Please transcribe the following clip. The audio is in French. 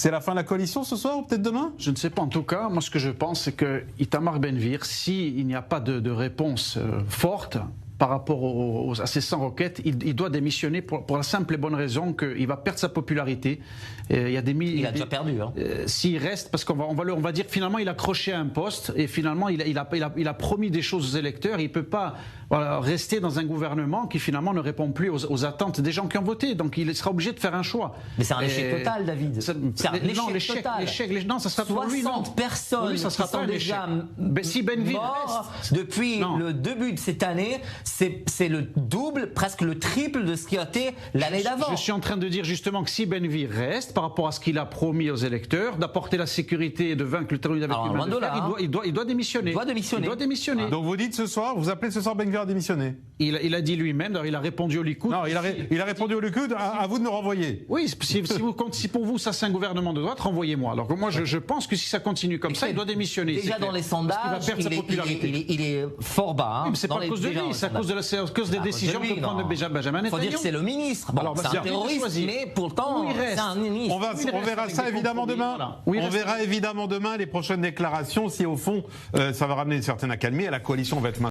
C'est la fin de la coalition ce soir ou peut-être demain? Je ne sais pas. En tout cas, moi ce que je pense, c'est que Itamar Ben-Gvir, s'il n'y a pas de réponse forte par rapport à ces 100 requêtes, il doit démissionner pour la simple et bonne raison qu'il va perdre sa popularité. Il a déjà perdu. Hein. S'il reste, parce qu'on va dire finalement il a croché à un poste et finalement il a promis des choses aux électeurs. Il ne peut pas rester dans un gouvernement qui finalement ne répond plus aux attentes des gens qui ont voté. Donc il sera obligé de faire un choix. Mais c'est un échec total, David. C'est un échec total. Non, ça sera pour lui. 60 personnes oui, ça sera qui sont déjà si Ben-Gvir morts depuis le début de cette année. C'est le double, presque le triple de ce qui a été l'année d'avant. Je suis en train de dire justement que si Ben-Gvir reste par rapport à ce qu'il a promis aux électeurs, d'apporter la sécurité et de vaincre le terrorisme avec les mains de fer, il doit démissionner. Il doit démissionner. Donc vous dites ce soir, vous appelez ce soir Ben-Gvir à démissionner? Il a dit lui-même, il a répondu au Likoud. Non, il a répondu au Likoud, à vous de me renvoyer. Oui, si pour vous ça c'est un gouvernement de droite, renvoyez-moi. Alors que moi je pense que si ça continue comme ça, il doit démissionner. Déjà dans les sondages, il va perdre sa popularité. Il est fort bas. Hein, mais c'est pas à cause de lui, c'est à cause des décisions que prend Benjamin Netanyahu. Il faut dire que c'est le ministre. Bon, c'est un terroriste, mais pourtant, c'est un ministre. On verra ça évidemment demain. On verra évidemment demain les prochaines déclarations, si au fond ça va ramener une certaine accalmie et la coalition va être maintenue.